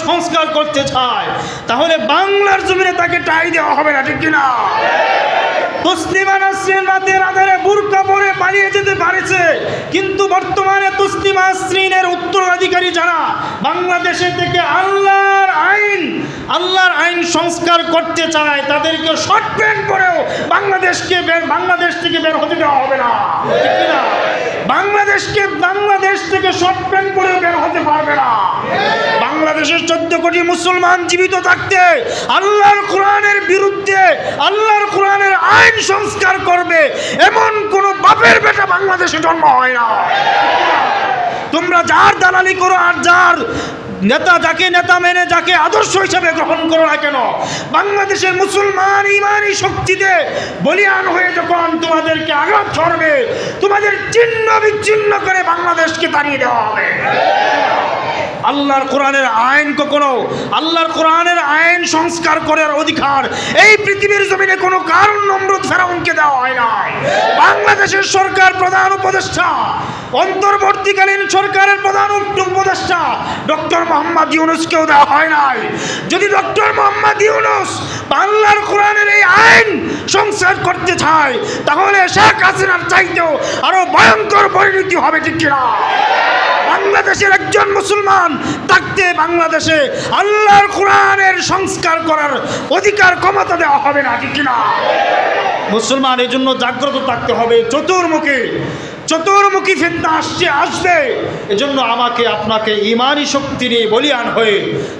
সংস্কার করতে চায় তাহলে বাংলার জমিনে তাকে ঠাঁই দেওয়া হবে না, ঠিক কিনা? তসলিমা নাসরিন রাতের আধারে বুরকা পরে পালিয়ে যেতে পারেছে, কিন্তু বর্তমানে তসলিমা নাসরিনের উত্তরাধিকারী যারা বাংলাদেশে থেকে আল্লাহর আইন সংস্কার করতে চায় তাদেরকে শর্ট প্যান্ট পরেও বাংলাদেশ থেকে বের হতে দেওয়া হবে না, ঠিক কিনা? বাংলাদেশ থেকে শর্ট প্যান্ট পরেও বের হতে পারবে না। বাংলাদেশের 14 কোটি মুসলমান জীবিত থাকতে আল্লাহর কোরআনের বিরুদ্ধে আল্লাহর কোরআনের আইন সংস্কার করবে এমন কোন বাপের বেটা বাংলাদেশে জন্ম হয় না। তোমরা যার দালালি করো আর যার যাকে নেতা মেনে যাকে আদর্শ হিসেবে গ্রহণ করো না কেন, বাংলাদেশের মুসলমান ইমানি শক্তিতে বলিয়ান হয়ে যখন তোমাদেরকে আঘাত করবে তোমাদের ছিন্ন বিচ্ছিন্ন করে বাংলাদেশকে তাড়িয়ে দেওয়া হবে। আল্লাহর কোরআনের আইন কখনো আল্লাহর কোরআনের আইন সংস্কার করার অধিকার এই পৃথিবীর জমিনে কোনো কারণ নমরুদ ফেরাউনকে দেওয়া হয় না। বাংলাদেশের সরকার প্রধান উপদেষ্টা অন্তর্বর্তীকালীন সরকারের প্রধান উপদেষ্টা ডক্টর মোহাম্মদ ইউনূসকেও দেওয়া হয় নাই। যদি ডক্টর মোহাম্মদ ইউনূস আল্লাহর কোরআনের এই আইন সংস্কার করতে চায় তাহলে শেখ হাসিনার চাইতেও আরো ভয়ঙ্কর পরিণতি হবে, ঠিক কিনা? বাংলাদেশের একজন মুসলমান থাকতে বাংলাদেশে আল্লাহর কোরআনের সংস্কার করার অধিকার ক্ষমতা দেওয়া হবে না, ঠিক কিনা? মুসলমান এই জন্য জাগ্রত থাকতে হবে। চতুর্মুখী ফিতনা আসবে, এজন্য আমাকে আপনাকে ইমানি শক্তি নিয়ে বলিয়ান হয়ে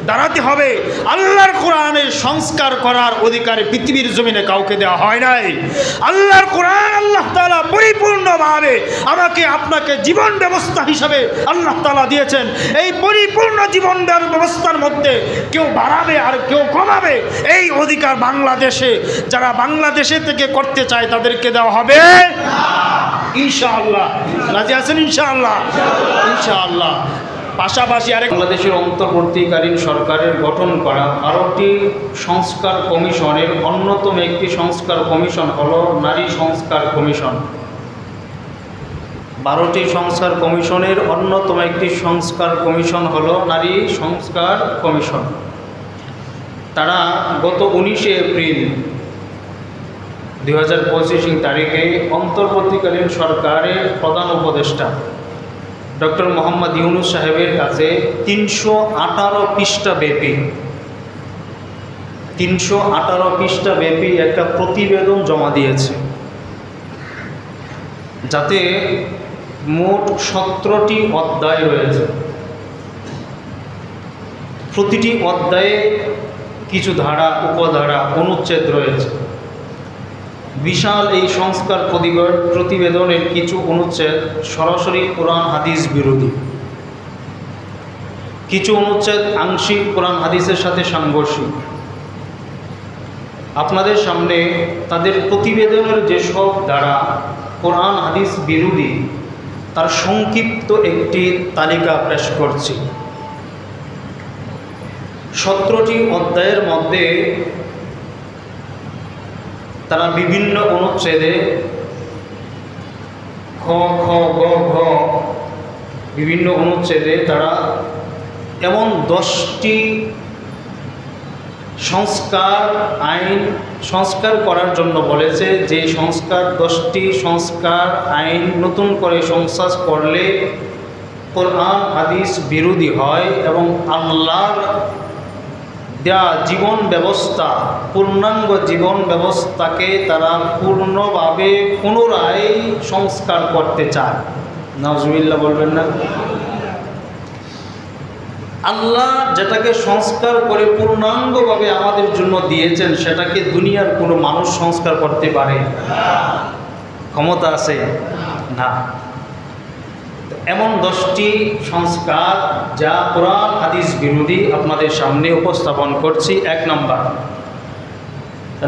দাঁড়াতে হবে। আল্লাহর কোরআনের সংস্কার করার অধিকার পৃথিবীর জমিনে কাউকে দেওয়া হয় নাই। আল্লাহর কোরআন আল্লাহ তাআলা পরিপূর্ণভাবে আমাকে আপনাকে জীবন ব্যবস্থা হিসাবে আল্লাহ তাআলা দিয়েছেন। এই পরিপূর্ণ জীবন ব্যবস্থার মধ্যে কেউ বাড়াবে আর কেউ কমাবে এই অধিকার বাংলাদেশে যারা বাংলাদেশে থেকে করতে চায় তাদেরকে দেওয়া হবে ইনশাআল্লাহ। রাজি আছেন? ইনশাআল্লাহ। পাশাপাশি আরেক বাংলাদেশের অন্তর্বর্তীকালীন সরকারের গঠন করা 12টি সংস্কার কমিশনের অন্যতম একটি সংস্কার কমিশন হলো নারী সংস্কার কমিশন। 12টি সংস্কার কমিশনের অন্যতম একটি সংস্কার কমিশন হলো নারী সংস্কার কমিশন। তারা গত 19 এপ্রিল 2025 তারিখে অন্তর্বর্তীকালীন সরকারের প্রধান উপদেষ্টা ডক্টর মোহাম্মদ ইউনূস সাহেবের কাছে 318 পৃষ্ঠা ব্যাপী একটা প্রতিবেদন জমা দিয়েছে, যাতে মোট 17টি অধ্যায় রয়েছে। প্রতিটি অধ্যায়ে কিছু ধারা, উপধারা, অনুচ্ছেদ রয়েছে। বিশাল এই সংস্কার প্রতিবেদনের কিছু অনুচ্ছেদ সরাসরি কোরআন হাদিস বিরোধী, কিছু অনুচ্ছেদ আংশিক কোরআন হাদিসের সাথে সাংঘর্ষিক। আপনাদের সামনে তাদের প্রতিবেদনের যেসব ধারা কোরআন হাদিস বিরোধী তার সংক্ষিপ্ত একটি তালিকা পেশ করছি। 17টি অধ্যায়ের মধ্যে তারা বিভিন্ন অনুচ্ছেদে খ, খ, গ, ঘ বিভিন্ন অনুচ্ছেদে তারা এমন 10টি সংস্কার করার জন্য বলেছে যে 10টি সংস্কার আইন নতুন করে সংস্কার করলে কোরআন হাদিস বিরোধী হয় এবং আল্লাহর দেয়া জীবন ব্যবস্থা, পূর্ণাঙ্গ জীবন ব্যবস্থাকে তারা পূর্ণভাবে পুনরায় সংস্কার করতে চায়। নাউজুবিল্লাহ বলবেন না? আল্লাহ যেটাকে সংস্কার করে পূর্ণাঙ্গভাবে আমাদের জন্য দিয়েছেন সেটাকে দুনিয়ার কোনো মানুষ সংস্কার করতে পারে? ক্ষমতা আছে না। এমন 10টি সংস্কার যা কোরআন হাদিস বিরোধী আপনাদের সামনে উপস্থাপন করছি। 1 নম্বর,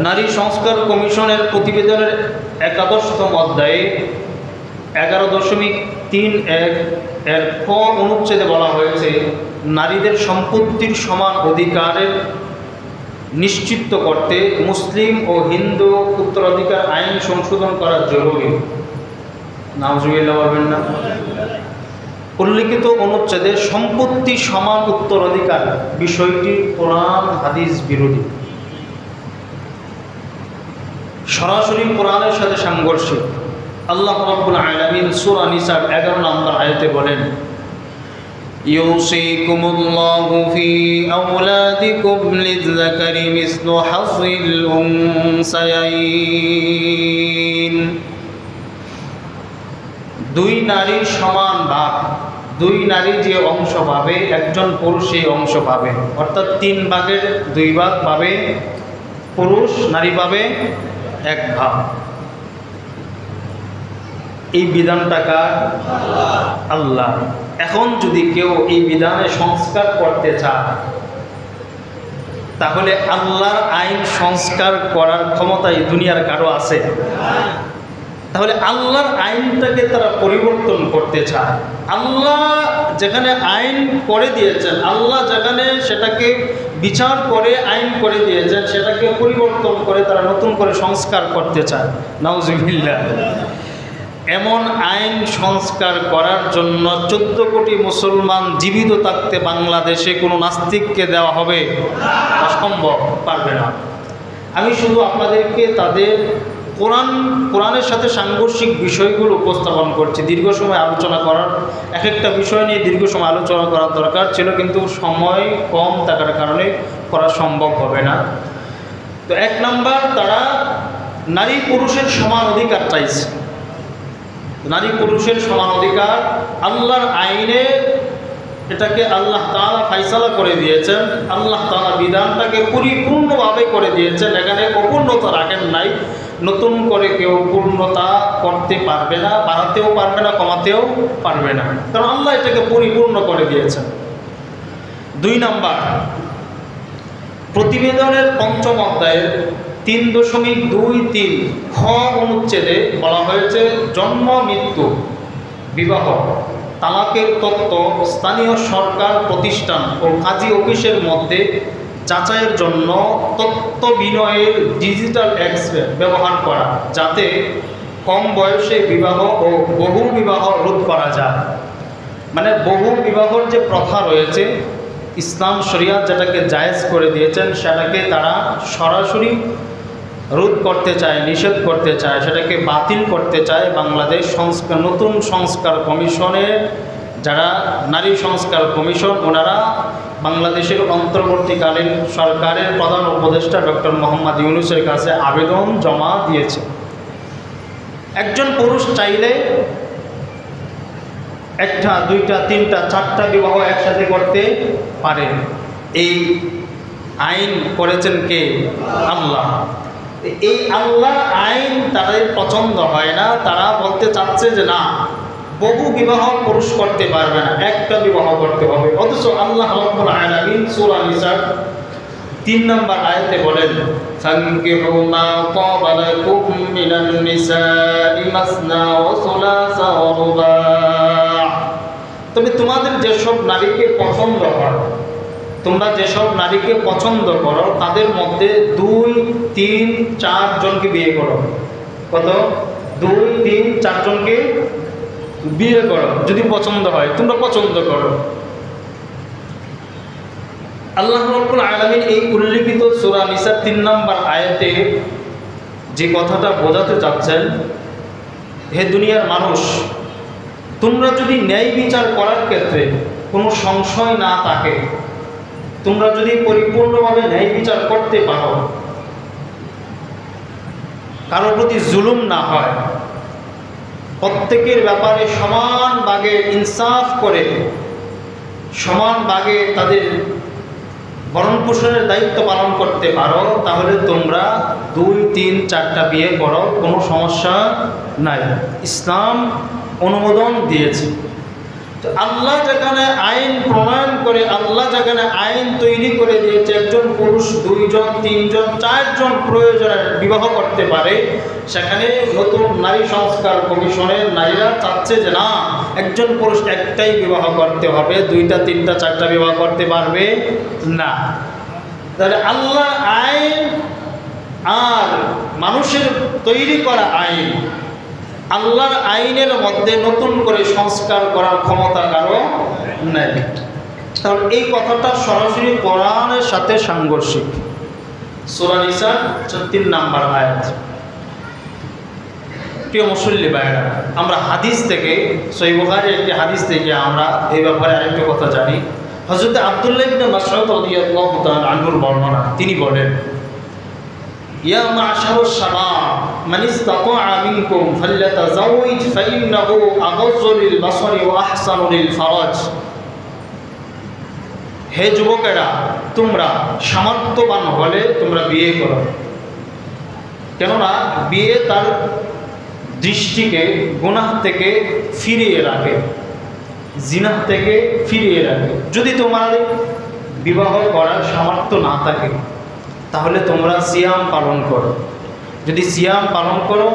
নারী সংস্কার কমিশনের প্রতিবেদনের 11তম অধ্যায়ে 11.31 এর খ অনুচ্ছেদে বলা হয়েছে নারীদের সম্পত্তির সমান অধিকারের নিশ্চিত করতে মুসলিম ও হিন্দু উত্তরাধিকার আইন সংশোধন করা জরুরি। নাউজুবিল্লাহ বলবেন না? উল্লিখিত অনুচ্ছেদে সম্পত্তি সমান উত্তরাধিকার বিষয়টি কোরআন হাদিস বিরোধী, সরাসরি কোরআনের সাথে সাংঘর্ষিক। আল্লাহ রাব্বুল আলামিন সূরা নিসার 11 নম্বর আয়াতে বলেন, ইউসিকুমুল্লাহু ফি আওলাদিকুম লিয-যাকারি মিসলু হাযিল উনসায়াইন। দুই নারীর সমান ভাগ, দুই নারী যে অংশ পাবে একজন পুরুষ সেই অংশ পাবে, অর্থাৎ 3 ভাগের 2 ভাগ পাবে পুরুষ, নারী পাবে 1 ভাগ। এই বিধানটা কার? আল্লাহ। এখন যদি কেউ এই বিধানে সংস্কার করতে চায় তাহলে আল্লাহর আইন সংস্কার করার ক্ষমতা এই দুনিয়ার কারো আছে? তাহলে আল্লাহর আইনটাকে তারা পরিবর্তন করতে চায়। আল্লাহ যেখানে আইন করে দিয়েছেন, আল্লাহ যেখানে সেটাকে বিচার করে আইন করে দিয়েছেন, সেটাকে পরিবর্তন করে তারা নতুন করে সংস্কার করতে চায়। নাউজুবিল্লাহ। এমন আইন সংস্কার করার জন্য 14 কোটি মুসলমান জীবিত থাকতে বাংলাদেশে কোনো নাস্তিককে দেওয়া হবে? অসম্ভব, পারবে না। আমি শুধু আপনাদেরকে তাদের কোরআনের সাথে সাংঘর্ষিক বিষয়গুলো উপস্থাপন করছি। দীর্ঘ সময় আলোচনা করার, এক একটা বিষয় নিয়ে দীর্ঘ সময় আলোচনা করার দরকার ছিল, কিন্তু সময় কম থাকার কারণে করা সম্ভব হবে না। তো 1 নাম্বার, তারা নারী পুরুষের সমান অধিকার চাইছে। নারী পুরুষের সমান অধিকার আল্লাহর আইনে এটাকে আল্লাহ তাআলা ফায়সালা করে দিয়েছেন। আল্লাহ তাআলা বিধানটাকে পরিপূর্ণভাবে করে দিয়েছেন, এখানে অপূর্ণতা রাখেন নাই। নতুন করে কেউ পূর্ণতা করতে পারবে না, বাড়াতেও পারবে না, কমাতেও পারবে না, কারণ আল্লাহ এটাকে পরিপূর্ণ করে দিয়েছেন। 2 নাম্বার, প্রতিবেদনের 5ম অধ্যায়ের 3.23 খ অনুচ্ছেদে বলা হয়েছে, জন্ম, মৃত্যু, বিবাহ, তালাকের তথ্য স্থানীয় সরকার প্রতিষ্ঠান ও কাজী অফিসের মধ্যে যাচাইয়ের জন্য তথ্য বিনিময়ের ডিজিটাল এক্স-রে ব্যবহার করা, যাতে কম বয়সে বিবাহ ও বহু বিবাহ রোধ করা যায়। মানে বহু বিবাহর যে প্রথা রয়েছে, ইসলাম শরিয়াত যেটাকে জায়েজ করে দিয়েছেন, সেটাকে তারা সরাসরি রোধ করতে চায়, নিষেধ করতে চায়, সেটাকে বাতিল করতে চায়। বাংলাদেশ নতুন সংস্কার কমিশনের যারা নারী সংস্কার কমিশন, ওনারা বাংলাদেশের অন্তর্বর্তীকালীন সরকারের প্রধান উপদেষ্টা ডক্টর মোহাম্মদ ইউনূসের কাছে আবেদন জমা দিয়েছে। একজন পুরুষ চাইলে 1টা, 2টা, 3টা, 4টা বিবাহ একসাথে করতে পারে। এই আইন করেছেন কে? আল্লাহ। এই আল্লাহ আইন তাদের পছন্দ হয় না। তারা বলতে চাচ্ছে যে না, বহু বিবাহ পুরুষ করতে পারবে না, 1টা বিবাহ করতে হবে। অথচ আল্লাহ রাব্বুল আলামিন সূরা নিসার 3 নম্বর আয়াতে বলেন, ফানকিহু মা তাবা লাকুম মিনান নিসাই মাসনা ওয়া সুলাসা ওয়া রুবা'। তবে তোমাদের যেসব নারীকে পছন্দ হয়, তোমরা যেসব নারীকে পছন্দ করো তাদের মধ্যে 2, 3, 4 জনকে বিয়ে করো। কত? 2, 3, 4 জনকে বিয়ে করো, যদি পছন্দ হয়, তোমরা পছন্দ করো। আল্লাহ রাব্বুল আলামিন এই উল্লেখিত সূরা নিসার 3 নম্বর আয়াতে যে কথাটা বোঝাতে চাচ্ছেন, হে দুনিয়ার মানুষ, তোমরা যদি ন্যায় বিচার করার ক্ষেত্রে কোনো সংশয় না থাকে, তোমরা যদি পরিপূর্ণভাবে ন্যায় বিচার করতে পারো, কারোর প্রতি জুলুম না হয়, প্রত্যেকের ব্যাপারে সমান ভাগে ইনসাফ করে সমান ভাগে তাদের ভরণ পোষণের দায়িত্ব পালন করতে পারো, তাহলে তোমরা 2, 3, 4টা বিয়ে করো, কোনো সমস্যা নাই। ইসলাম অনুমোদন দিয়েছে। তো আল্লাহ যেখানে আইন প্রণয়ন করে, আল্লাহ যেখানে আইন তৈরি করে দিয়েছে, একজন পুরুষ 2 জন, 3 জন, 4 জন প্রয়োজনে বিবাহ করতে পারে, সেখানে নতুন নারী সংস্কার কমিশনের নারীরা চাচ্ছে যে না, একজন পুরুষ 1টাই বিবাহ করতে হবে, 2টা, 3টা, 4টা বিবাহ করতে পারবে না। তাহলে আল্লাহ আইন আর মানুষের তৈরি করা আইন, আল্লাহর আইনের মধ্যে নতুন করে সংস্কার করার ক্ষমতা কারো নেই। তাহলে এই কথাটা সরাসরি কোরআনের সাথে সাংঘর্ষিক। সূরা নিসা ৩ নম্বর আয়াত। প্রিয় মুসল্লি ভাইরা, আমরা হাদিস থেকে, সহিহ বুখারীর একটি হাদিস থেকে আমরা এই ব্যাপারে আরেকটা কথা জানি। হযরত আব্দুল্লাহ ইবনে মাসউদ রাদিয়াল্লাহু তাআলা আনহুর বর্ণনা, তিনি বলেন, ইয়া মা'শারাশ শাবাব মান ইসতাতা'a মিনকুম ফালইয়াতাযাওয়াজ ফাইন্নাহু আগাযযু লিল বাসারি ওয়া আহসানু লিল ফারাজ। হে যুবকেরা, তোমরা সামর্থ্যবান হলে তোমরা বিয়ে করো, কেননা বিয়ে তার দৃষ্টিকে গুনাহ থেকে ফিরিয়ে রাখে, জিনাহ থেকে ফিরিয়ে রাখে। যদি তোমার বিবাহ করার সামর্থ্য না থাকে তাহলে তোমরা সিয়াম পালন করো। যদি সিয়াম পালন করো,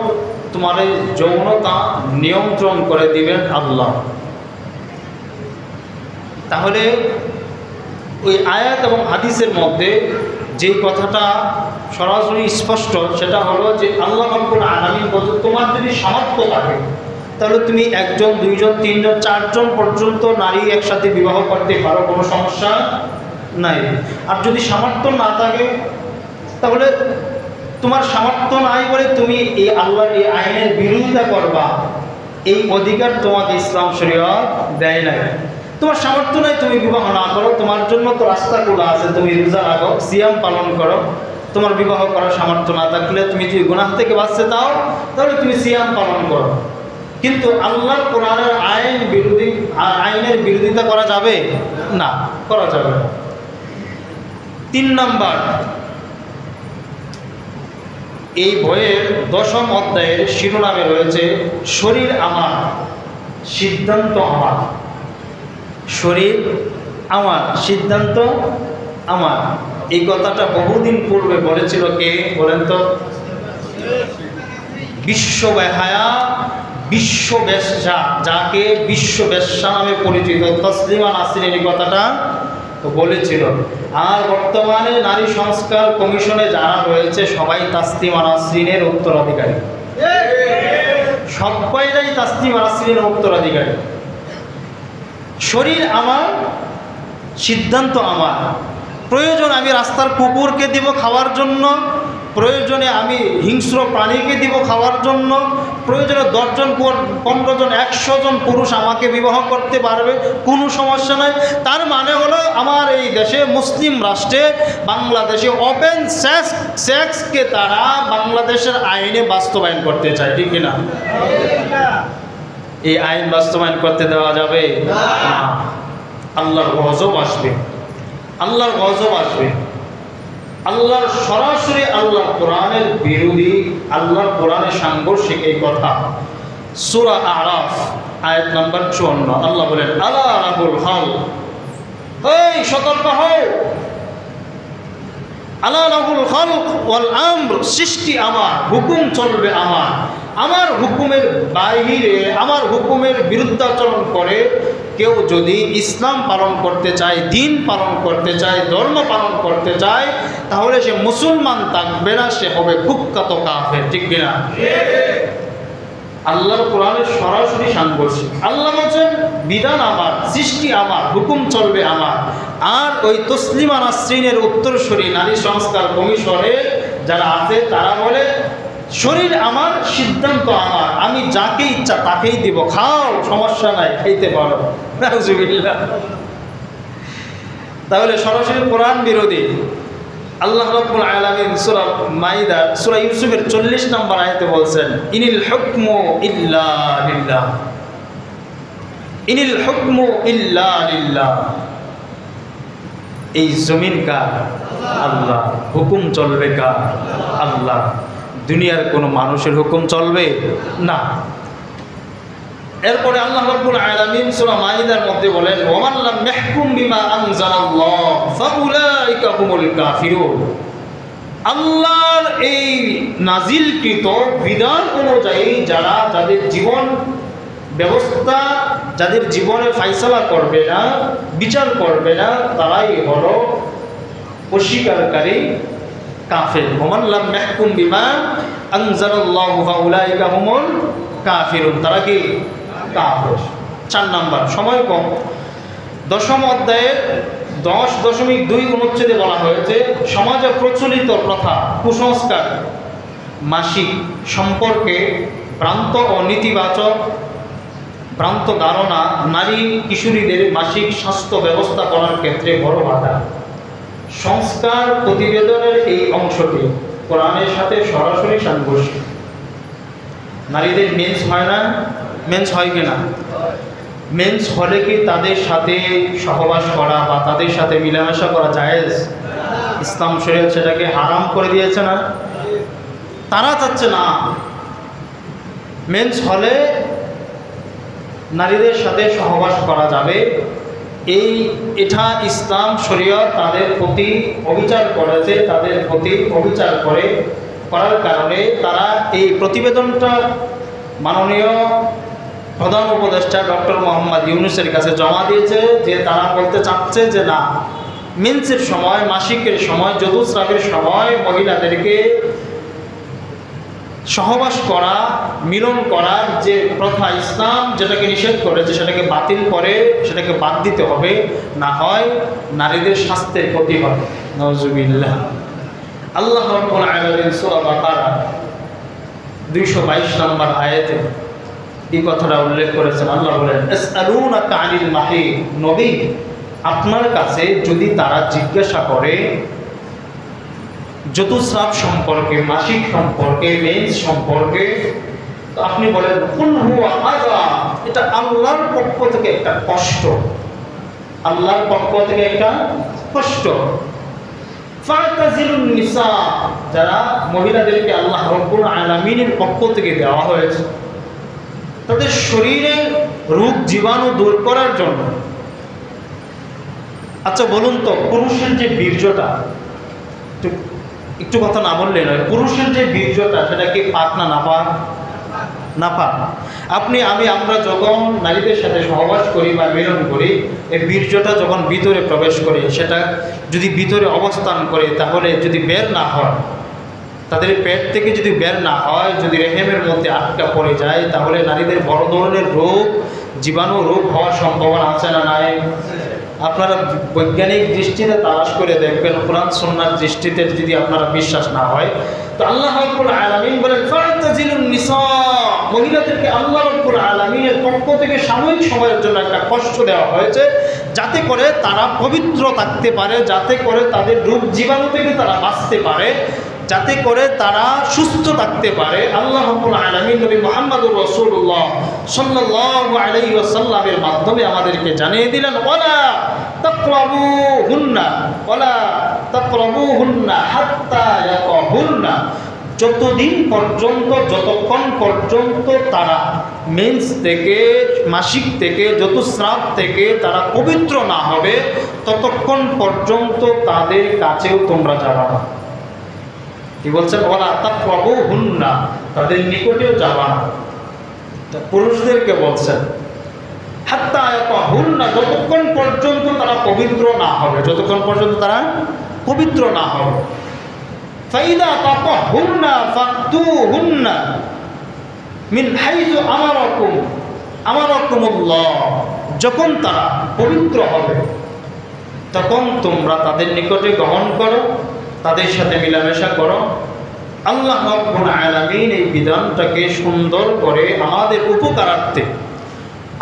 তোমার এই যৌনতা নিয়ন্ত্রণ করে দিবেন আল্লাহ। তাহলে ওই আয়াত এবং হাদিসের মধ্যে যে কথাটা সরাসরি স্পষ্ট, সেটা হলো যে আল্লাহ রাব্বুল আলামিন বলতে, তোমার যদি সামর্থ্য থাকে তাহলে তুমি 1 জন 2 জন 3 জন 4 জন পর্যন্ত নারী একসাথে বিবাহ করতে পারো, কোনো সমস্যা নাই। আর যদি সামর্থ্য না থাকে, তাহলে তোমার সামর্থ্য নাই বলে তুমি এই আল্লাহর এই আইনের বিরোধিতা করবা, এই অধিকার তোমাকে ইসলাম শরীয়ত দেয় নাই। তোমার সামর্থ্য নাই, তুমি বিবাহ না করো, তোমার জন্য তো রাস্তা খোলা আছে, তুমি রোজা রাখো, সিয়াম পালন করো। তোমার বিবাহ করার সামর্থ্য না থাকলে, তুমি যদি গুনাহ থেকে বাঁচতে চাও, তাহলে তুমি সিয়াম পালন করো। কিন্তু আল্লাহর কোরআনের আইনের বিরোধিতা করা যাবে না, করা যাবে না। 3 নম্বর, এই বইয়ের 10ম অধ্যায়ের শিরোনামে রয়েছে শরীর আমার, সিদ্ধান্ত আমার। শরীর আমার, সিদ্ধান্ত আমার। এই কথাটা বহুদিন পূর্বে বলেছিল কে বলেন তো? বিশ্ববেহায়া, বিশ্ববেশ্যা, যাকে বিশ্ববেশ্যা নামে পরিচিত তসলিমা নাসরিন এই কথাটা বলেছিল। আর বর্তমানে নারী সংস্কার কমিশনে যারা রয়েছে সবাই তাসলিমা নাসরিনের উত্তরাধিকারী, সবাইরাই তাসলিমা নাসরিনের উত্তরাধিকারী। শরীর আমার, সিদ্ধান্ত আমার। প্রয়োজন আমি রাস্তার কুকুরকে দিব খাওয়ার জন্য, প্রয়োজনে আমি হিংস্র প্রাণীকে দিব খাওয়ার জন্য, প্রয়োজনে 10 জন 15 জন 100 জন পুরুষ আমাকে বিবাহ করতে পারবে, কোনো সমস্যা নাই। তার মানে হলো আমার এই দেশে, মুসলিম রাষ্ট্রে, বাংলাদেশে ওপেন সেক্সকে তারা বাংলাদেশের আইনে বাস্তবায়ন করতে চায়, ঠিক কিনা? এই আইন বাস্তবায়ন করতে দেওয়া যাবে না। আল্লাহর গজব আসবে, আল্লাহর গজব আসবে। আল্লাহর সরাসরি আল্লাহর কোরআনের বিরোধী, আল্লাহর কোরআনের সাংঘর্ষিক এই কথা। সূরা আরাফ আয়াত নম্বর 54, আল্লাহ বলেন, আলা লাহুল খালক, এই সতর্ক হও, আলা লাহুল খালক ওয়াল আমর, সৃষ্টি আমার, হুকুম চলবে আমার। আমার হুকুমের বাইরে, আমার হুকুমের বিরুদ্ধাচরণ করে কেউ যদি ইসলাম পালন করতে চায়, দিন পালন করতে চায়, ধর্ম পালন করতে চায়, তাহলে সে মুসলমান থাকবে না, সে হবে কুখ্যাত কাফের, ঠিক কিনা? আল্লাহর কোরআনের সরাসরি সাংঘর্ষিক। আল্লাহ বলছেন বিধান আমার, সৃষ্টি আমার, হুকুম চলবে আমার। আর ওই তসলিমা নাসরিনের উত্তরসূরি নারী সংস্কার কমিশনে যারা আছে তারা বলে শরীর আমার, সিদ্ধান্ত আমার, আমি যাকে ইচ্ছা তাকেই দিব, খাও, সমস্যা নাই, খাইতে পারো। নাউজুবিল্লাহ। তাহলে সরাসরি কোরআন বিরোধী। আল্লাহ রাব্বুল আলামিন সূরা মাইদা, সূরা ইউসুফের 40 নম্বর আয়াতে বলছেন, ইনিল হুকমু ইল্লা লিল্লাহ, ইনিল হুকমু ইল্লা লিল্লাহ। এই জমিন কার? আল্লাহ। হুকুম চলবে কার? আল্লাহ। দুনিয়ার কোনো মানুষের হুকুম চলবে না। এরপরে আল্লাহ রাব্বুল আলামিন সূরা মাইদার মধ্যে বলেন, ওয়ামান লাম ইয়াহকুম বিমা আনজালাল্লাহ ফাউলাইকা হুমুল কাফিরুন। আল্লাহর এই নাজিলকৃত বিধান অনুযায়ী যারা, যাদের জীবন ব্যবস্থা, যাদের জীবনে ফায়সালা করবে না, বিচার করবে না, তারাই হলো অস্বীকারী কাফের। ওয়ামান লাম ইয়াহকুম বিমা আনজালাল্লাহু ফাউলাইকা হুমুল কাফিরুন, তারা কি কাফের। 4 নাম্বার, সময় কম। 10ম অধ্যায়ের 10.2 অনুচ্ছেদে বলা হয়েছে সমাজে প্রচলিত প্রথা, কুসংস্কার, মাসিক সম্পর্কে ভ্রান্ত ও নেতিবাচক ভ্রান্ত ধারণা নারী কিশোরীদের মাসিক স্বাস্থ্য ব্যবস্থা করার ক্ষেত্রে বড় বাধা। সংস্কার প্রতিবেদনের এই অংশটি কোরআনের সাথে সরাসরি সাংঘর্ষিক। নারীদের মেন্স হয় না? মেন্স হয় কিনা? মেন্স হলে কি তাদের সাথে সহবাস করা বা তাদের সাথে মিলামেশা করা জায়েজ? ইসলাম শরীয়ত সেটাকে হারাম করে দিয়েছে না? তারা চাচ্ছে না মেন্স হলে নারীদের সাথে সহবাস করা যাবে। এটা ইসলাম শরীয়ত তাদের প্রতি অবিচার করেছে, তাদের প্রতি অবিচার করার কারণে তারা এই প্রতিবেদনটা মাননীয় প্রধান উপদেষ্টা ডক্টর মোহাম্মদ ইউনূসের কাছে জমা দিয়েছে, যে তারা বলতে চাচ্ছে যে না, মেন্সের সময়, মাসিকের সময়, ঋতুস্রাবের সময় মহিলাদেরকে সহবাস করা, মিলন করার যে প্রথা ইসলাম যেটাকে নিষেধ করেছে সেটাকে বাতিল করে, সেটাকে বাদ দিতে হবে, না হয় নারীদের স্বাস্থ্যের ক্ষতি হবে। নাউজুবিল্লাহ। আল্লাহ রাব্বুল আলামিন সূরা বাকারা 222 নম্বর আয়াতে এই কথাটা উল্লেখ করেছেন। আল্লাহ বলেন, আসআলুনাকা আনিল মাহিদ, নবী আপনার কাছে যদি তারা জিজ্ঞাসা করে ঋতুস্রাব সম্পর্কে, মাসিক সম্পর্কে, মেন্স সম্পর্কে, তো আপনি বলেন কুল হুয়া আযা, এটা আল্লাহর পক্ষ থেকে একটা কষ্ট, আল্লাহর পক্ষ থেকে একটা কষ্ট। ফাতাজিলুন নিসা, যারা মহিলাদেরকে আল্লাহ রাব্বুল আলামিনের পক্ষ থেকে দেওয়া হয়েছে তাদের শরীরের রোগ জীবাণু দূর করার জন্য। আচ্ছা বলুন তো, পুরুষের যে বীর্যটা, একটু কথা না বললে নয়, পুরুষের যে বীর্যটা সেটা কি পাক না নাপাক? নাপাক। আমরা যখন নারীদের সাথে সহবাস করি বা মিলন করি, এই বীর্যটা যখন ভিতরে প্রবেশ করে, সেটা যদি ভিতরে অবস্থান করে, তাহলে যদি বের না হয়, তাদের পেট থেকে যদি বের না হয়, যদি রেহেমের মধ্যে আটকা পড়ে যায়, তাহলে নারীদের বড় ধরনের রোগ, জীবাণু রোগ হওয়ার সম্ভাবনা আছে না নাই? আপনারা বৈজ্ঞানিক দৃষ্টিতে তালাশ করে দেখবেন, কোরআন সুন্নাহর দৃষ্টিতে যদি আপনারা বিশ্বাস না হয়, তো আল্লাহ রাব্বুল আলামিন বলেন ফাতাজিলুন নিসা, মহিলাদেরকে আল্লাহ রাব্বুল আলামিনের পক্ষ থেকে সাময়িক সময়ের জন্য একটা কষ্ট দেওয়া হয়েছে, যাতে করে তারা পবিত্র থাকতে পারে, যাতে করে তাদের রোগ জীবাণু থেকে তারা বাঁচতে পারে, যাতে করে তারা সুস্থ থাকতে পারে। আল্লাহ রাব্বুল আলামিন নবী মুহাম্মদুর রাসূলুল্লাহ সাল্লাল্লাহু আলাইহি ওয়াসাল্লামের মাধ্যমে আমাদেরকে জানিয়ে দিলেন, ওয়ালা তাকরাবুহুন্না ওয়ালা তাকরাবুহুন্না হাত্তা ইয়াতাহুন্না, যতক্ষণ পর্যন্ত তারা মেন্স থেকে, মাসিক থেকে, ঋতুস্রাব থেকে তারা পবিত্র না হবে, ততক্ষণ পর্যন্ত তাদের কাছেও তোমরা যাবা না। কি বলছেন? ওয়ালা তাকরাবুহুন্না, তাদের নিকটেও যাবা না। পুরুষদেরকে বলছেন হাত্তা ইয়াতাহুন্না, যতক্ষণ পর্যন্ত তারা পবিত্র না হবে, যতক্ষণ পর্যন্ত তারা পবিত্র না হবে। ফাইদা তাতাহুন্না ফাতুহুন্না মিন হাইযু আমারাকুমুল্লাহ, যখন তারা পবিত্র হবে তখন তোমরা তাদের নিকটে গ্রহণ করো, তাদের সাথে মিলামেশা করো। আল্লাহ রাব্বুল আলামিন এই বিধানটাকে সুন্দর করে আমাদের উপকারার্থে,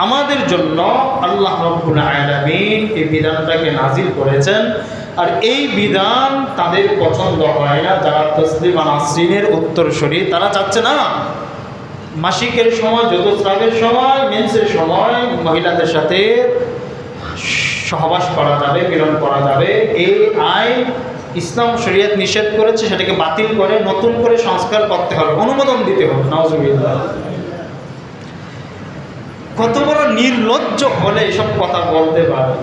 আমাদের জন্য আল্লাহ রাব্বুল আলামিন এই বিধানটাকে নাজিল করেছেন। আর এই বিধান তাদের পছন্দ হয় না, যারা তসলিমা নাসরিনের উত্তরসূরি, তারা চাচ্ছে না মাসিকের সময়, ঋতুস্রাবের সময়, মেন্সের সময় মহিলাদের সাথে সহবাস করা যাবে, মিলন করা যাবে। এই আইন ইসলাম শরীয়ত নিষেধ করেছে, সেটাকে বাতিল করে নতুন করে সংস্কার করতে হবে, অনুমোদন দিতে হবে। নাউজুবিল্লাহ। কত বড় নির্লজ্জ হলে এসব কথা বলতে পারে,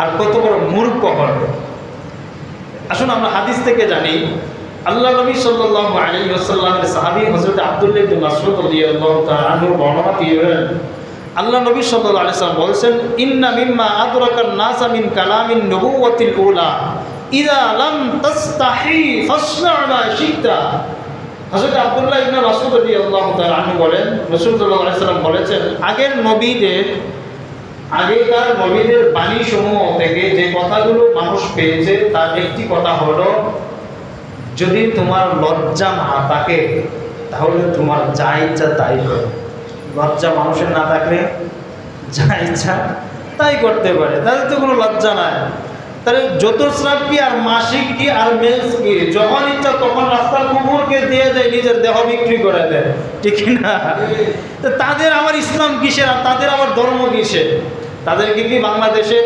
আর কত বড় মূর্খ হবে। আসুন আমরা হাদিস থেকে জানি, আল্লাহ নবী সাল্লাল্লাহু আলাইহি ওয়াসাল্লামের সাহাবী হযরত আব্দুল্লাহ ইবনে মাসউদ রাদিয়াল্লাহু তাআলা আনহু বর্ণনা দিয়েছেন, আল্লাহ নবী সাল্লাল্লাহু আলাইহি ওয়াসাল্লাম বলেছেন, ইন্না মিম্মা আদরাকান নাসা মিন কালামিন নবুওয়াতিল উলা ইযা লাম তাস্তাহি ফাসনা' মা শি'তা, হযরত আব্দুল্লাহ ইবনে মাসউদ রাদিয়াল্লাহু তাআলা আনহু বলেন, রাসূল সাল্লাল্লাহু আলাইহি ওয়াসাল্লাম বলেছেন, আগেকার নবীদের বাণী সমূহ থেকে যে কথাগুলো মানুষ পেয়েছে তার একটি কথা হলো, যদি তোমার লজ্জা না থাকে তাহলে তোমার যা ইচ্ছা তাই করো। লজ্জা মানুষের না থাকলে যা ইচ্ছা তাই করতে পারে, তাদের তো কোনো লজ্জা নাই। তাহলে জ্যোতিষরাব কি আর মাসিক কি আর মেন্স কি, যখন ইচ্ছা তখন রাস্তার কুকুরকে দিয়ে দেয়, নিজের দেহ বিক্রি করে দেয়, ঠিক না? তো তাদের আবার ইসলাম কিসের আর তাদের আবার ধর্ম কিসের? তাদেরকে কি বাংলাদেশে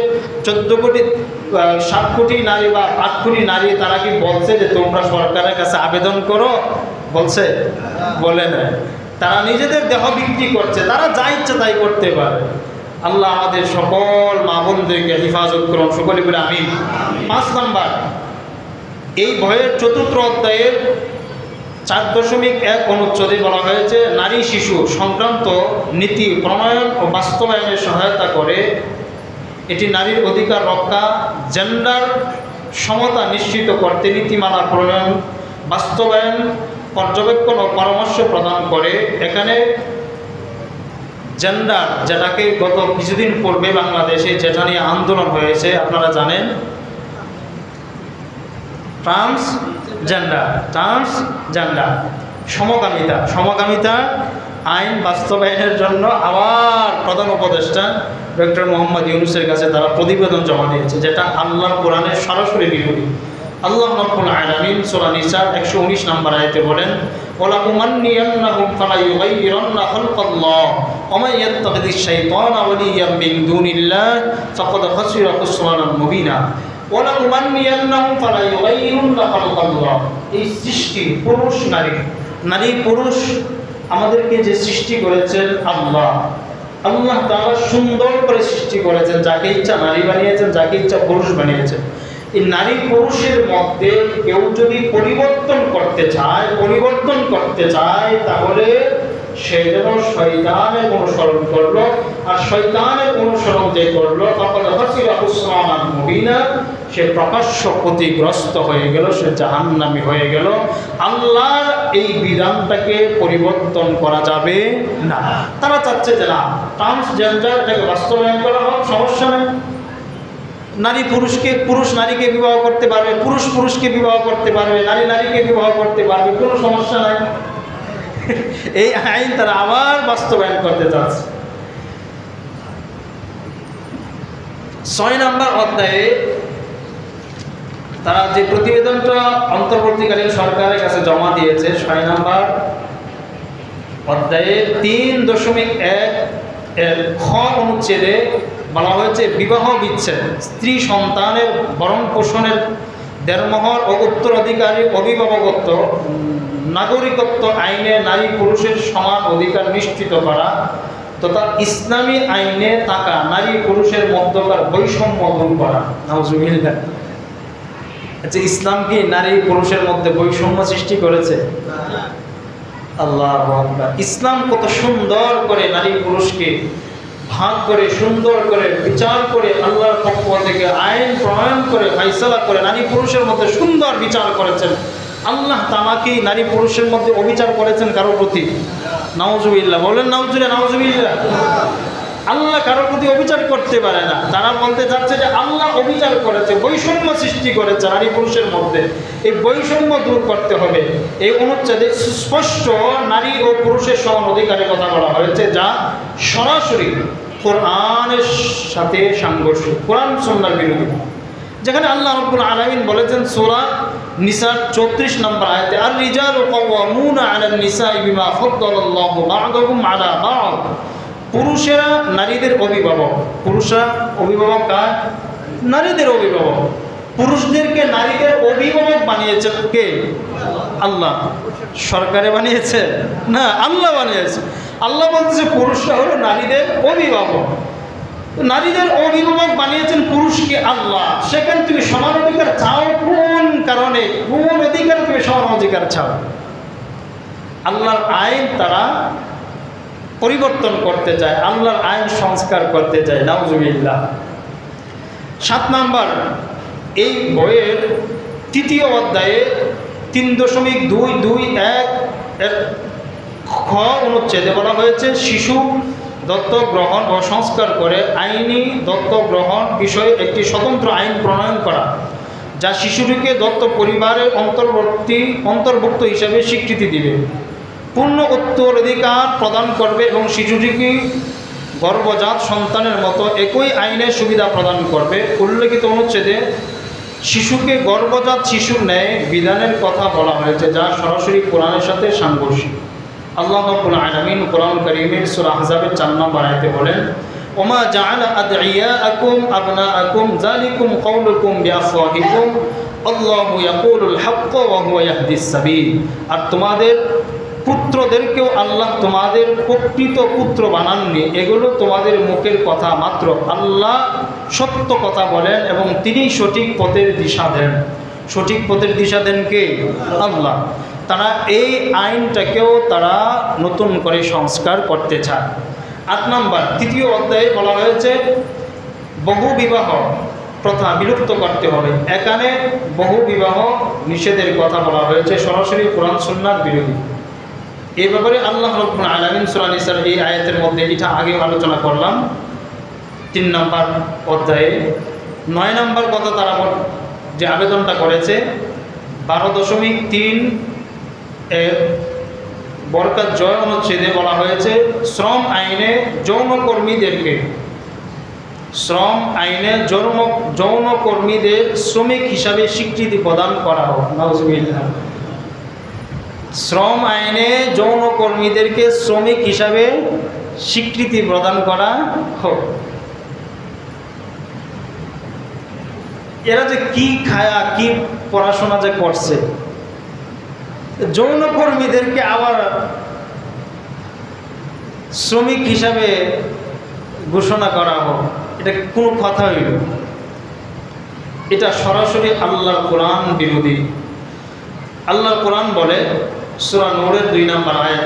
7 কোটি নারী বা 8 কোটি নারী তারা কি বলছে যে তোমরা সরকারের কাছে আবেদন করো? বলছে? বলে না। তারা নিজেদের দেহ বিক্রি করছে, তারা যা ইচ্ছা তাই করতে পারে। আল্লাহ আমাদের সকল মা বোনদেরকে হেফাজত করুন, সকলে বলে আমিন। 5 নাম্বার, এই বইয়ের 4th অধ্যায়ের 4.1 অনুচ্ছেদে বলা হয়েছে, নারী শিশু সংক্রান্ত নীতি প্রণয়ন ও বাস্তবায়নে সহায়তা করে। এটি নারীর অধিকার রক্ষা, জেন্ডার সমতা নিশ্চিত করতে নীতিমালা প্রণয়ন, বাস্তবায়ন, পর্যবেক্ষণ ও পরামর্শ প্রদান করে। এখানে জেন্ডার, যেটাকে গত কিছুদিন পূর্বে বাংলাদেশে যেটা নিয়ে আন্দোলন হয়েছে আপনারা জানেন, ট্রান্সজেন্ডার, সমকামিতা আইন বাস্তবায়নের জন্য আবার প্রধান উপদেষ্টা ডক্টর মোহাম্মদ ইউনূসের কাছে তারা প্রতিবেদন জমা দিয়েছে, যেটা আল্লাহর কোরআনের সরাসরি বিরোধী। আল্লাহ রাব্বুল আলামিন সূরা নিসা 119 নম্বর আয়াতে বলেন, ওয়ালা উমান্নিয়ান্নাহুম ফালা ইউগাইয়িরান্না খালকাল্লাহ ওয়া মান ইয়াত্তাখিযিশ শাইতানা ওয়ালিয়্যাম মিন দুনিল্লাহ ফাকাদ খাসিরা খুসরানান মুবিনা। ওয়ালা উমান্নিয়ান্নাহুম ফালা ইউগাইয়িরান্না খালকাল্লাহ, এই সৃষ্টি পুরুষ নারী পুরুষ আমাদেরকে যে সৃষ্টি করেছেন আল্লাহ তাআলা সুন্দর করে সৃষ্টি করেছেন, যাকে ইচ্ছা নারী বানিয়েছেন, যাকে ইচ্ছা পুরুষ বানিয়েছেন। এই নারী পুরুষের মধ্যে কেউ যদি পরিবর্তন করতে চায় তাহলে সে যেন শয়তানের অনুসরণ করলো, আর শয়তানের অনুসরণ যে করলো ফাকাদ খাসিরা খুসরানান মুবিনা, সে প্রকাশ্য ক্ষতিগ্রস্ত হয়ে গেল, সে জাহান্নামী হয়ে গেল। আল্লাহর এই বিধানটাকে পরিবর্তন করা যাবে না। তারা চাচ্ছে যে না, ট্রান্সজেন্ডার এটাকে বাস্তবায়ন করা হোক, সমস্যা নেই। পুরুষ নারীকে বিবাহ করতে পারবে, পুরুষ পুরুষকে বিবাহ করতে পারবে, নারী নারীকে বিবাহ করতে পারবে, কোনো সমস্যা নাই। এই আইন তারা আবার বাস্তবায়ন করতে চাচ্ছে। 6 নম্বর অধ্যায়ে তারা যে প্রতিবেদনটা অন্তর্বর্তীকালীন সরকারের কাছে জমা দিয়েছে, 6 নম্বর অধ্যায়ে 3.1 এর খ অনুচ্ছেদে বলা হয়েছে, বিবাহ বিচ্ছেদ, স্ত্রী সন্তানের ভরণ পোষণের দেড়মোহর ও উত্তরাধিকারী অভিভাবকত্ব, নাগরিকত্ব আইনে নারী পুরুষের সমান অধিকার নিশ্চিত করা তথা ইসলামী আইনে থাকা নারী পুরুষের মধ্যকার বৈষম্য দূর করা। নাউজুবিল্লাহ। আচ্ছা, ইসলাম কি নারী পুরুষের মধ্যে বৈষম্য সৃষ্টি করেছে? আল্লাহু আকবার। ইসলাম কত সুন্দর করে নারী পুরুষকে ভাগ করে, সুন্দর করে বিচার করে, আল্লাহর পক্ষ থেকে আইন প্রণয়ন করে, ফাইসালা করে নারী পুরুষের মধ্যে সুন্দর বিচার করেছেন। আল্লাহ তাআলাকে নারী পুরুষের মধ্যে অবিচার করেছেন কারোর প্রতি? নাউজুবিল্লাহ। বলেন নাউজুবিল্লাহ। আল্লাহ কারোর প্রতি অবিচার করতে পারে না। তারা বলতে চাচ্ছে যে আল্লাহ অবিচার করেছে, বৈষম্য সৃষ্টি করেছে নারী পুরুষের মধ্যে, এই বৈষম্য দূর করতে হবে। এই অনুচ্ছেদে সুস্পষ্ট নারী ও পুরুষের সমান অধিকারের কথা বলা হয়েছে, যা সরাসরি কোরআনের সাথে সাংঘর্ষিক, কোরআন সুন্নাহর বিরোধী। যেখানে আল্লাহ রাব্বুল আলামিন বলেছেন সূরা নিসা 34 নম্বর আয়াতে, আর রিজালু কাওয়ামুনা আলান নিসাই বিমা ফাদ্দালাল্লাহু বা'দাহুম আলা বা'দ, পুরুষেরা নারীদের অভিভাবক। পুরুষরা অভিভাবক কার? নারীদের অভিভাবক। পুরুষদেরকে নারীদের অভিভাবক বানিয়েছে কে? আল্লাহ। সরকারে বানিয়েছে না, আল্লাহ বানিয়েছে। আল্লাহ বলতেছে পুরুষরা হলো নারীদের অভিভাবক। নারীদের অভিভাবক বানিয়েছেন পুরুষকে আল্লাহ। সেখানে তুমি সমান অধিকার চাও কোন কারণে? কোন অধিকার তুমি সমান অধিকার চাও? আল্লাহর আইন তারা পরিবর্তন করতে চায়, আল্লাহর আইন সংস্কার করতে চায়। নাউজুবিল্লাহ। 7 নম্বর, এই বইয়ের 3য় অধ্যায়ে 3.221 এর খ অনুচ্ছেদে বলা হয়েছে শিশু দত্তক গ্রহণ ও সংস্কার করে আইনি দত্তক গ্রহণ বিষয়ে একটি স্বতন্ত্র আইন প্রণয়ন করা, যা শিশুটিকে দত্ত পরিবারের অন্তর্ভুক্ত হিসেবে স্বীকৃতি দিবে, পূর্ণ উত্তরাধিকার প্রদান করবে এবং শিশুটিকে গর্ভজাত সন্তানের মতো একই আইনের সুবিধা প্রদান করবে। উল্লেখিত অনুচ্ছেদে শিশুকে গর্ভজাত শিশুর ন্যায় বিধানের কথা বলা হয়েছে, যা সরাসরি কোরআনের সাথে সাংঘর্ষিক। আল্লাহ রাব্বুল আলামিন কোরআন কারীমের সূরা আহজাবের 4 নম্বর আয়াতে বলেন, ওমা জাআলা আদঈয়াকুম আবনাআকুম যালিকুম কাউলুকুম বিআফওয়াহিকুম আল্লাহু ইয়াকুলুল হক্ক ওয়া হুয়া ইয়াহদিস সাবিল। আর তোমাদের পুত্রদেরকেও আল্লাহ তোমাদের প্রকৃত পুত্র বানাননি, এগুলো তোমাদের মুখের কথা মাত্র। আল্লাহ সত্য কথা বলেন এবং তিনি সঠিক পথের দিশা দেন। সঠিক পথের দিশা দেন কে? আল্লাহ। তারা এই আইনটাকেও তারা নতুন করে সংস্কার করতে চায়। 8 নম্বর 3য় অধ্যায়ে বলা হয়েছে বহু বিবাহ প্রথা বিলুপ্ত করতে হবে। এখানে বহু বিবাহ নিষেধের কথা বলা হয়েছে, সরাসরি কোরআন সুন্নাহর বিরোধী। এই ব্যাপারে আল্লাহ রাব্বুল আলামিন সূরা নিসার এই আয়াতের মধ্যে, এটা আগে আলোচনা করলাম 3 নম্বর অধ্যায়ে 9 নম্বর কথা তারা যে আবেদনটা করেছে 12.3 এর বরকত জয় অনুচ্ছেদে বলা হয়েছে শ্রম আইনে যৌনকর্মীদের শ্রমিক হিসাবে স্বীকৃতি প্রদান করা হোক। নাউজুবিল্লাহ। শ্রম আইনে যৌনকর্মীদেরকে শ্রমিক হিসাবে স্বীকৃতি প্রদান করা হোক। এরা যে কি খায়া কি পড়াশোনা যে করছে, যৌনকর্মীদেরকে আবার শ্রমিক হিসাবে ঘোষণা করা হোক, এটা কোনো কথা হইল? এটা সরাসরি আল্লাহর কোরআন বিরোধী। আল্লাহর কোরআন বলে সূরা নূরের 2 নম্বর আয়াত,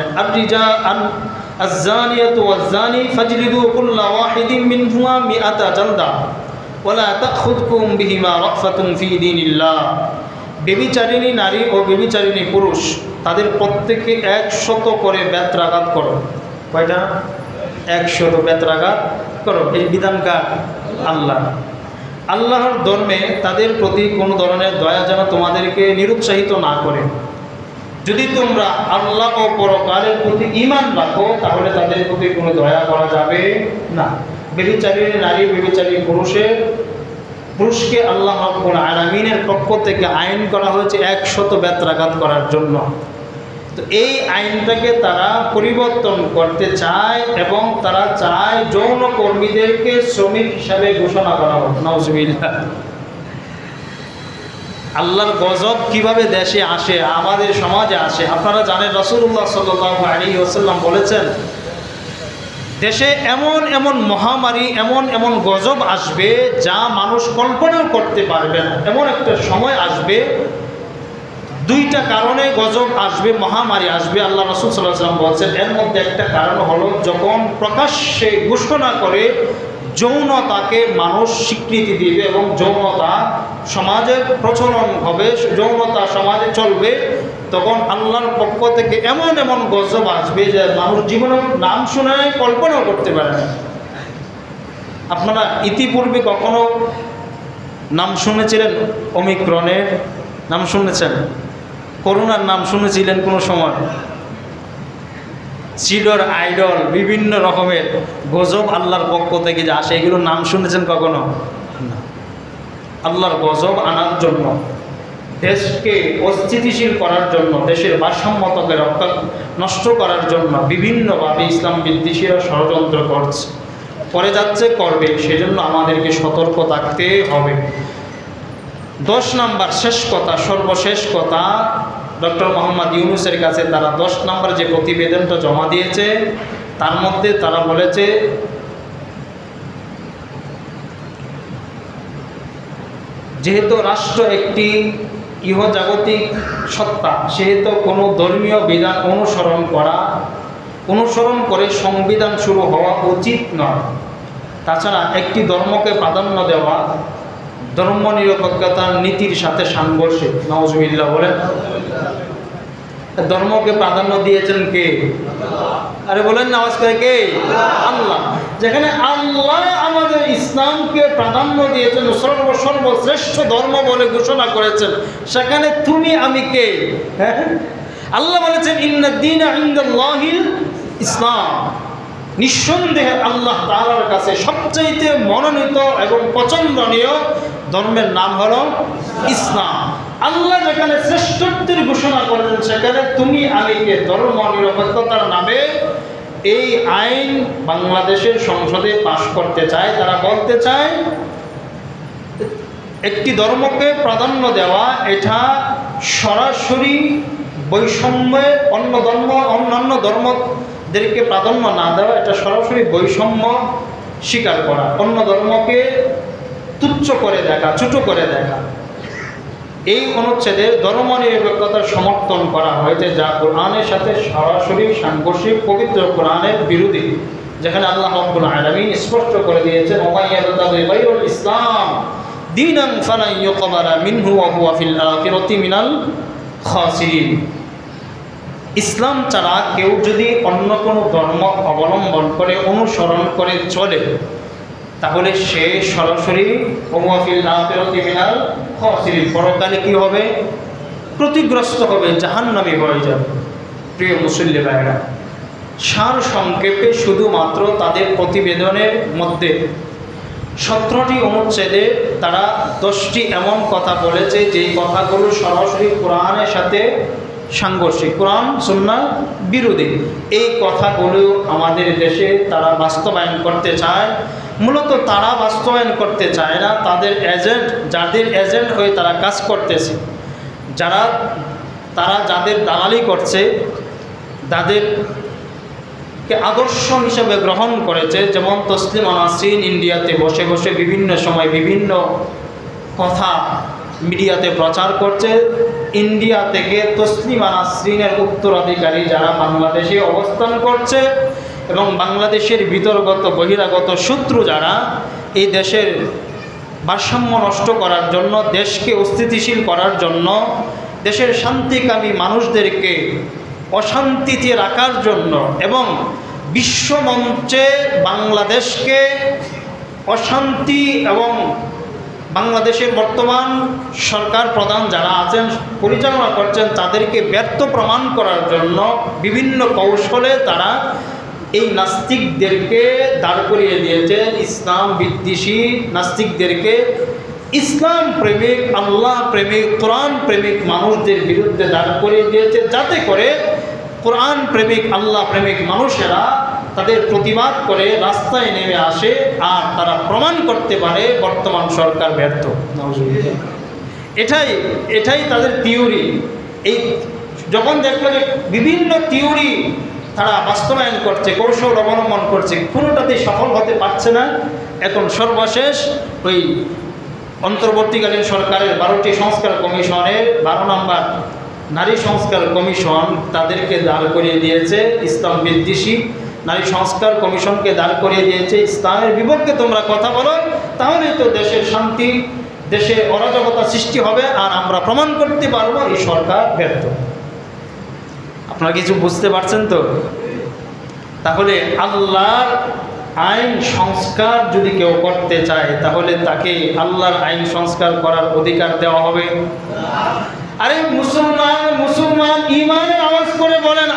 আয-যানিয়াতু ওয়াজ-যানি ফাজলিদু কুল্লা ওয়াহিদিন মিনহুমা মিআতা জালদা ওয়ালা তাখুযকুম বিহিমা রাফাতুন ফি দীনিল্লাহ। ব্যভিচারিণী নারী ও ব্যভিচারিণী পুরুষ তাদের প্রত্যেকে 100 করে বেত্রাঘাত করো। কয়টা? 100 বেত্রাঘাত করো। এই বিধানকার আল্লাহ। আল্লাহর ধর্মে তাদের প্রতি কোনো ধরনের দয়া যেন তোমাদেরকে নিরুৎসাহিত না করে। যদি তোমরা আল্লাহ ও পরকালের প্রতি ঈমান রাখো তাহলে তাদের প্রতি কোনো দয়া করা যাবে না। ব্যভিচারিণী নারী ব্যভিচারী পুরুষকে আল্লাহ রাব্বুল আলামিনের পক্ষ থেকে আইন করা হয়েছে 100 বেত্রাঘাত করার জন্য। তো এই আইনটাকে তারা পরিবর্তন করতে চায় এবং তারা চায় যৌনকর্মীদেরকে শ্রমিক হিসাবে ঘোষণা করা হোক। নাউজুবিল্লাহ। আল্লাহর গজব কিভাবে দেশে আসে, আমাদের সমাজে আসে আপনারা জানেন। রাসূলুল্লাহ সাল্লাল্লাহু আলাইহি ওয়াসাল্লাম বলেছেন, দেশে এমন এমন মহামারী এমন গজব আসবে যা মানুষ কল্পনাও করতে পারবে না। এমন একটা সময় আসবে, 2টা কারণে গজব আসবে, মহামারী আসবে। আল্লাহ রাসূল সাল্লাল্লাহু আলাইহি ওয়াসাল্লাম বলেছেন এর মধ্যে একটা কারণ হলো যখন প্রকাশ্যে ঘোষণা করে যৌনতাকে মানুষ স্বীকৃতি দিবে এবং যৌনতা সমাজে প্রচলন হবে, যৌনতা সমাজে চলবে, তখন আল্লাহর পক্ষ থেকে এমন গজব আসবে যে মানুষ জীবনের নাম শুনে কল্পনাও করতে পারে না। আপনারা ইতিপূর্বে কখনো নাম শুনেছিলেন? ওমিক্রনের নাম শুনেছেন? করোনার নাম শুনেছিলেন কোনো সময়? সিডর আইডল বিভিন্ন রকমের গজব আল্লাহর পক্ষ থেকে যে আসে, এগুলোর নাম শুনেছেন কখনো? না। আল্লাহর গজব আনার জন্য, দেশকে অস্থিতিশীল করার জন্য, দেশের ভারসাম্যতাকে নষ্ট করার জন্য বিভিন্নভাবে ইসলাম বিদ্বেষীরা ষড়যন্ত্র করছে, করে যাচ্ছে, করবে। সেজন্য আমাদেরকে সতর্ক থাকতে হবে। 10 নম্বর শেষ কথা, সর্বশেষ কথা, ডক্টর মোহাম্মদ ইউনূসের কাছে তারা 10 নম্বর যে প্রতিবেদনটা জমা দিয়েছে তার মধ্যে তারা বলেছে যেহেতু রাষ্ট্র একটি ইহজাগতিক সত্তা, সেহেতু কোনো ধর্মীয় বিধান অনুসরণ করে সংবিধান শুরু হওয়া উচিত নয়। তাছাড়া একটি ধর্মকে প্রাধান্য দেওয়া ধর্মনিরপেক্ষতার নীতির সাথে সাংঘর্ষিক। নাউজুবিল্লাহ বলেন। ধর্মকে প্রাধান্য দিয়েছেন কে? আরে বলেন না, আওয়াজ করে কে? আল্লাহ। যেখানে আল্লাহ আমাদের ইসলামকে প্রাধান্য দিয়েছেন, সর্বশ্রেষ্ঠ ধর্ম বলে ঘোষণা করেছেন, সেখানে তুমি আমি কে? হ্যাঁ, আল্লাহ বলেছেন ইন্নাদ-দীনা ইনদাল্লাহিল ইসলাম। নিঃসন্দেহে আল্লাহ তাআলার কাছে সবচাইতে মনোনীত এবং পছন্দনীয় ধর্মের নাম হলো ইসলাম। আল্লাহ যেখানে শ্রেষ্ঠত্বের ঘোষণা করেছেন, সেখানে তুমি আমিকে ধর্ম নিরপেক্ষতার নামে এই আইন বাংলাদেশের সংসদে পাশ করতে চায়। তারা বলতে চায় একটি ধর্মকে প্রাধান্য দেওয়া এটা সরাসরি বৈষম্যে অন্যান্য ধর্মদেরকে প্রাধান্য না দেওয়া, এটা সরাসরি বৈষম্য স্বীকার করা, অন্য ধর্মকে তুচ্ছ করে দেখা, ছোট করে দেখা। এই অনুচ্ছেদে ধর্মনিরপেক্ষতার সমর্থন করা হয়েছে, যা কোরআনের সাথে সরাসরি সাংঘর্ষিক, পবিত্র কোরআনের বিরোধী। যেখানে আল্লাহ রাব্বুল আলামিন স্পষ্ট করে দিয়েছেন, ওয়া ইয়াবতাগি গায়রুল ইসলাম দীনান ফালান ইউকবালা মিনহু ওয়া হুয়া ফিল আখিরাতি মিনাল খাসিরিন। ইসলাম ছাড়া কেউ যদি অন্য কোনো ধর্ম অবলম্বন করে, অনুসরণ করে চলে, তাহলে সে সরাসরি ওয়া ফিল আখিরাতি মিনাল খাসিরিন, পরকালে কি হবে? ক্ষতিগ্রস্ত হবে, জাহান্নামী হয়ে যাবে। প্রিয় মুসল্লি ভাইরা, সার সংক্ষেপে শুধুমাত্র তাদের প্রতিবেদনের মধ্যে 17টি অনুচ্ছেদে তারা 10টি এমন কথা বলেছে যেই কথাগুলো সরাসরি কোরআনের সাথে সাংঘর্ষিক, কোরআন সুন্নাহ বিরোধী। এই কথাগুলো আমাদের দেশে তারা বাস্তবায়ন করতে চায়। মূলত তারা বাস্তবায়ন করতে চায় না, তাদের এজেন্ট, যাদের এজেন্ট হয়ে তারা কাজ করতেছে, তারা যাদের দালালি করছে, তাদেরকে আদর্শ হিসেবে গ্রহণ করেছে। যেমন তসলিমা নাসরিন ইন্ডিয়াতে বসে বসে বিভিন্ন সময় বিভিন্ন কথা মিডিয়াতে প্রচার করছে। ইন্ডিয়া থেকে তসলিমা নাসরিনের উত্তরাধিকারী যারা বাংলাদেশে অবস্থান করছে এবং বাংলাদেশের ভিতরগত বহিরাগত শত্রু যারা এই দেশের ভারসাম্য নষ্ট করার জন্য, দেশকে অস্থিতিশীল করার জন্য, দেশের শান্তিকামী মানুষদেরকে অশান্তিতে রাখার জন্য এবং বিশ্বমঞ্চে বাংলাদেশকে অশান্তি এবং বাংলাদেশের বর্তমান সরকার প্রধান যারা আছেন, পরিচালনা করছেন, তাদেরকে ব্যর্থ প্রমাণ করার জন্য বিভিন্ন কৌশলে তারা এই নাস্তিকদেরকে দাঁড় করিয়ে দিয়েছে। ইসলাম বিদ্বেষী নাস্তিকদেরকে ইসলাম প্রেমিক, আল্লাহ প্রেমিক, কোরআন প্রেমিক মানুষদের বিরুদ্ধে দাঁড় করিয়ে দিয়েছে, যাতে করে কোরআন প্রেমিক, আল্লাহ প্রেমিক মানুষেরা তাদের প্রতিবাদ করে রাস্তায় নেমে আসে আর তারা প্রমাণ করতে পারে বর্তমান সরকার ব্যর্থ। এটাই তাদের থিওরি। এই যখন দেখলো যে বিভিন্ন থিওরি তারা বাস্তবায়ন করছে, কৌশল অবলম্বন করছে, কোনোটাতেই সফল হতে পারছে না, এখন সর্বশেষ ওই অন্তর্বর্তীকালীন সরকারের 12টি সংস্কার কমিশনের 12 নম্বর নারী সংস্কার কমিশন তাদেরকে দাঁড় করিয়ে দিয়েছে। ইসলাম বিদ্বেষী নারী সংস্কার কমিশনকে দাঁড় করিয়ে দিয়েছে। ইসলামের বিপক্ষে তোমরা কথা বলো, তাহলেই তো দেশের শান্তি, দেশে অরাজকতা সৃষ্টি হবে, আর আমরা প্রমাণ করতে পারবো এই সরকার ব্যর্থ। আপনারা কিছু বুঝতে পারছেন তো? তাহলে আল্লাহর আইন সংস্কার যদি কেউ করতে চায়, তাহলে তাকে আল্লাহর আইন সংস্কার করার অধিকার দেওয়া হবে? আরে মুসলমান ইমানের আওয়াজ করে বলেন